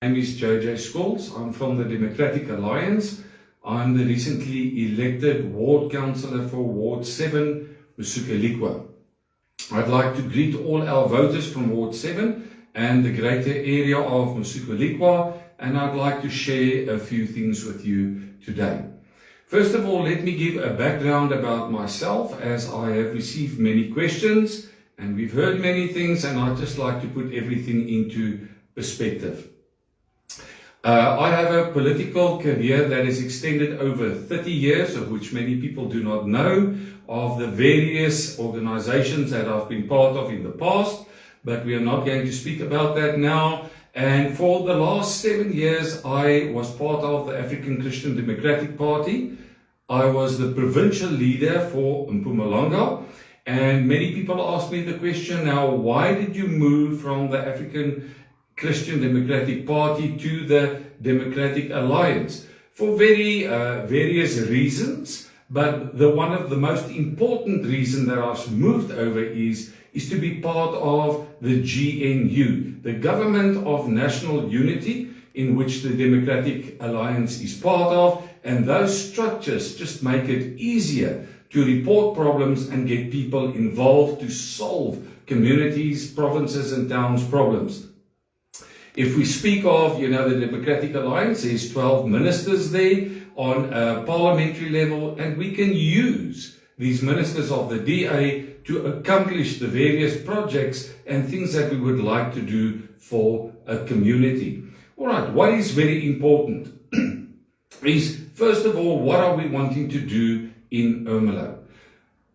My name is Scholtz. I'm from the Patriotic Alliance. I'm the recently elected ward councillor for Ward 7, Msukaligwa. I'd like to greet all our voters from Ward 7 and the greater area of Msukaligwa, and I'd like to share a few things with you today. First of all, let me give a background about myself, as I have received many questions and we've heard many things, and I'd just like to put everything into perspective. I have a political career that is extended over 30 years, of which many people do not know, of the various organizations that I've been part of in the past, but we are not going to speak about that now. And for the last 7 years, I was part of the African Christian Democratic Party. I was the provincial leader for Mpumalanga, and many people ask me the question now, why did you move from the African Christian Democratic Party to the Democratic Alliance? For various reasons, but one of the most important reasons that I've moved over is to be part of the GNU, the Government of National Unity, in which the Democratic Alliance is part of, and those structures just make it easier to report problems and get people involved to solve communities, provinces and towns' problems. If we speak of, the Democratic Alliance, there's 12 ministers there on a parliamentary level, and we can use these ministers of the DA to accomplish the various projects and things that we would like to do for a community. All right, what is very important is, first of all, what are we wanting to do in Ermelo?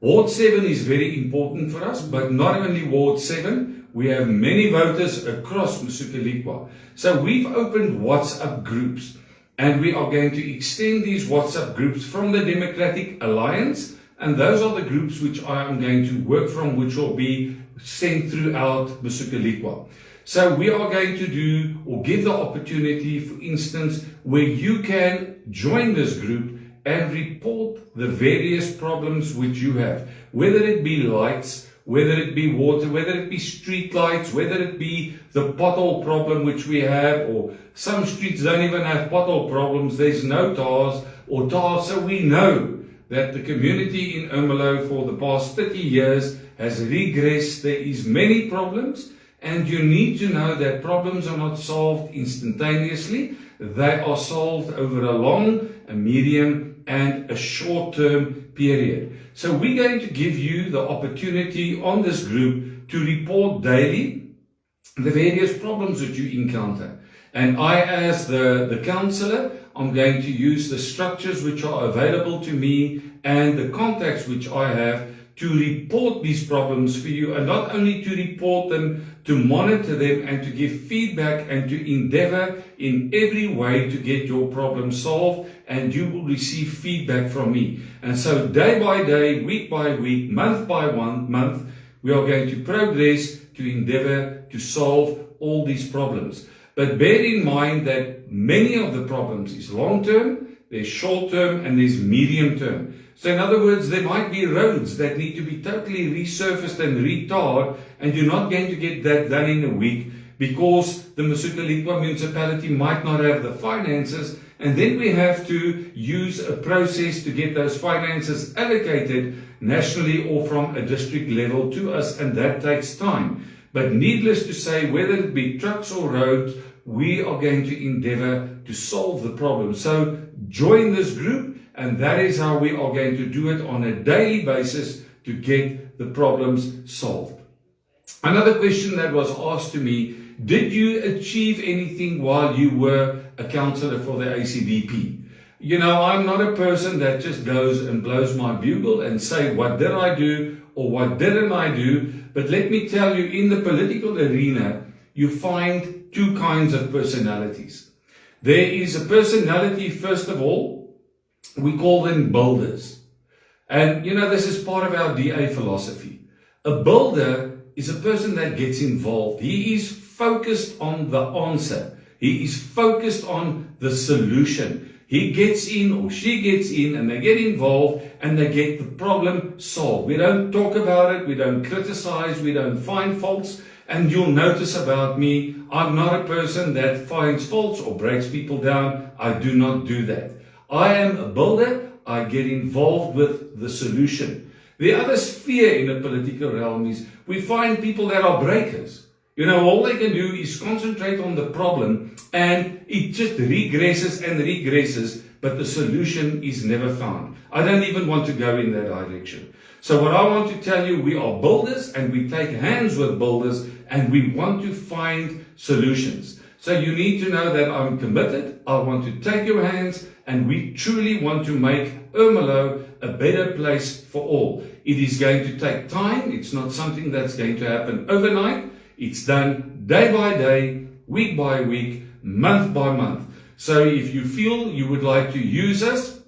Ward 7 is very important for us, but not only Ward 7, we have many voters across Msukaligwa. So we've opened WhatsApp groups, and we are going to extend these WhatsApp groups from the Democratic Alliance, and those are the groups which I am going to work from, which will be sent throughout Msukaligwa. So we are going to do or give the opportunity, for instance, where you can join this group and report the various problems which you have, whether it be lights, whether it be water, whether it be street lights, whether it be the pothole problem which we have, or some streets don't even have pothole problems, there's no tars or tar. So we know that the community in Ermelo for the past 30 years has regressed. There is many problems, and you need to know that problems are not solved instantaneously. They are solved over a long, a medium, and a short-term period. So we're going to give you the opportunity on this group to report daily the various problems that you encounter. And I, as the councillor, I'm going to use the structures which are available to me and the contacts which I have to report these problems for you, and not only to report them, to monitor them and to give feedback and to endeavor in every way to get your problem solved, and you will receive feedback from me. And so day by day, week by week, month by month, we are going to progress to endeavor to solve all these problems. But bear in mind that many of the problems is long-term, there's short-term, and there's medium-term. So in other words, there might be roads that need to be totally resurfaced and retarred, and you're not going to get that done in a week because the Msukaligwa municipality might not have the finances, and then we have to use a process to get those finances allocated nationally or from a district level to us, and that takes time. But needless to say, whether it be trucks or roads, we are going to endeavor to solve the problem. So join this group, and that is how we are going to do it on a daily basis to get the problems solved. Another question that was asked to me, did you achieve anything while you were a councillor for the ACDP? I'm not a person that just goes and blows my bugle and say, what did I do or what didn't I do? But let me tell you, in the political arena, you find two kinds of personalities. There is a personality, first of all, we call them builders. And this is part of our DA philosophy. A builder is a person that gets involved. He is focused on the answer. He is focused on the solution. He gets in or she gets in and they get involved and they get the problem solved. We don't talk about it. We don't criticize. We don't find faults. And you'll notice about me, I'm not a person that finds faults or breaks people down. I do not do that. I am a builder. I get involved with the solution. The other sphere in the political realm is we find people that are breakers. You know, all they can do is concentrate on the problem and it just regresses and regresses, but the solution is never found. I don't even want to go in that direction. So what I want to tell you, we are builders and we take hands with builders and we want to find solutions. So you need to know that I'm committed. I want to take your hands and we truly want to make Ermelo a better place for all. It is going to take time. It's not something that's going to happen overnight. It's done day by day, week by week, month by month. So if you feel you would like to use us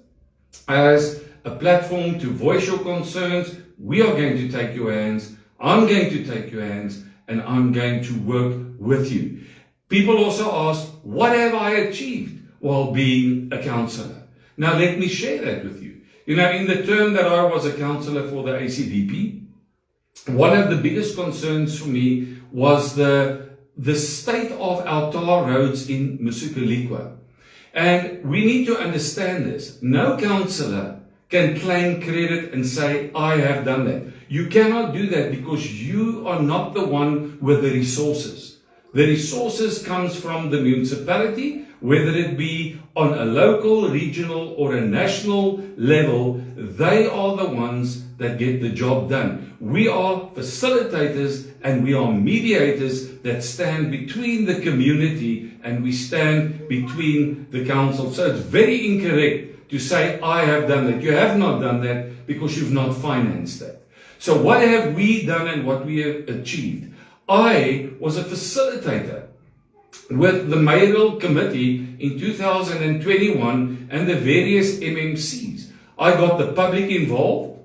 as a platform to voice your concerns, we are going to take your hands. I'm going to take your hands and I'm going to work with you. People also ask, what have I achieved while being a councillor? Now let me share that with you. You know, in the term that I was a councillor for the ACDP, one of the biggest concerns for me was the state of our tar roads in Msukaligwa. And we need to understand this. No councillor can claim credit and say, I have done that. You cannot do that because you are not the one with the resources. The resources comes from the municipality, whether it be on a local, regional or a national level. They are the ones that get the job done. We are facilitators and we are mediators that stand between the community and we stand between the council. So it's very incorrect to say, I have done that. You have not done that because you've not financed that. So what have we done and what we have achieved? I was a facilitator with the mayoral committee in 2021 and the various MMCs. I got the public involved.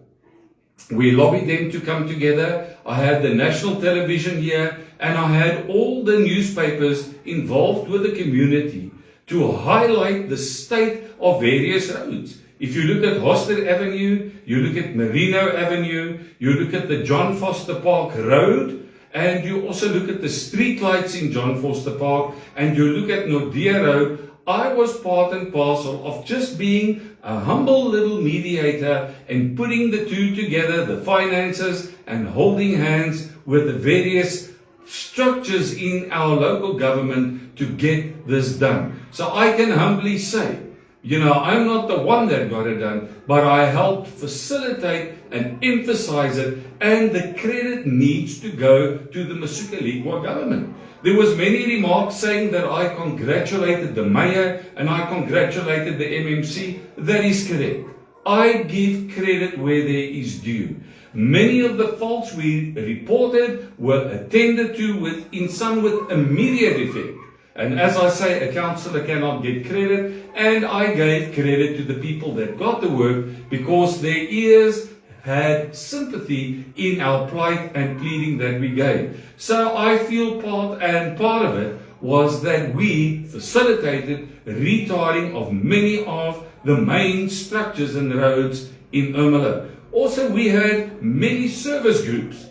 We lobbied them to come together. I had the national television here and I had all the newspapers involved with the community to highlight the state of various roads. If you look at Hoster Avenue, you look at Merino Avenue, you look at the John Foster Park Road, and you also look at the street lights in John Foster Park, and you look at Nordea Road. I was part and parcel of just being a humble little mediator and putting the two together, the finances, and holding hands with the various structures in our local government to get this done. So I can humbly say, you know, I'm not the one that got it done, but I helped facilitate and emphasize it, and the credit needs to go to the Msukaligwa government. There was many remarks saying that I congratulated the mayor and I congratulated the MMC. That is correct. I give credit where there is due. Many of the faults we reported were attended to in some with immediate effect. And as I say, a councillor cannot get credit, and I gave credit to the people that got the work because their ears had sympathy in our plight and pleading that we gave. So I feel part of it was that we facilitated retarring of many of the main structures and roads in Ermelo. Also, we had many service groups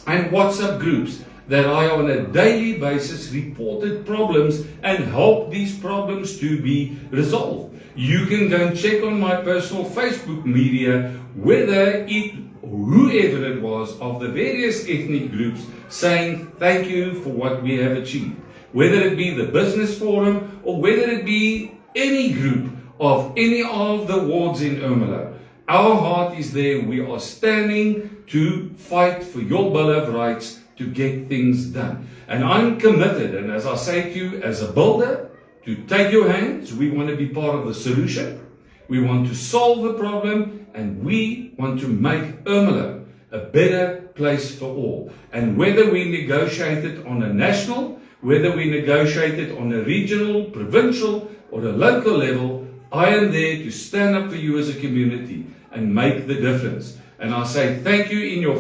and WhatsApp groups that I on a daily basis reported problems and helped these problems to be resolved. You can go and check on my personal Facebook media whoever it was of the various ethnic groups saying thank you for what we have achieved. Whether it be the business forum or whether it be any group of any of the wards in Ermelo. Our heart is there. We are standing to fight for your Bill of Rights to get things done. And I'm committed, and as I say to you, as a builder, to take your hands. We want to be part of the solution. We want to solve the problem, and we want to make Ermelo a better place for all. And whether we negotiate it on a national, whether we negotiate it on a regional, provincial, or a local level, I am there to stand up for you as a community and make the difference. And I say thank you in your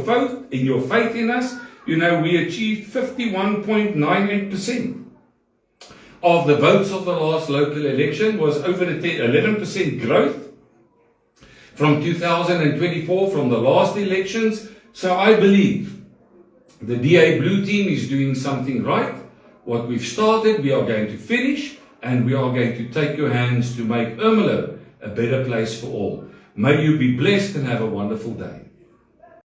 faith in us. You know, we achieved 51.98% of the votes of the last local election, was over 11% growth from 2024 from the last elections. So I believe The DA Blue team is doing something right. What we've started, we are going to finish, and we are going to take your hands to make Ermelo a better place for all. May you be blessed and have a wonderful day.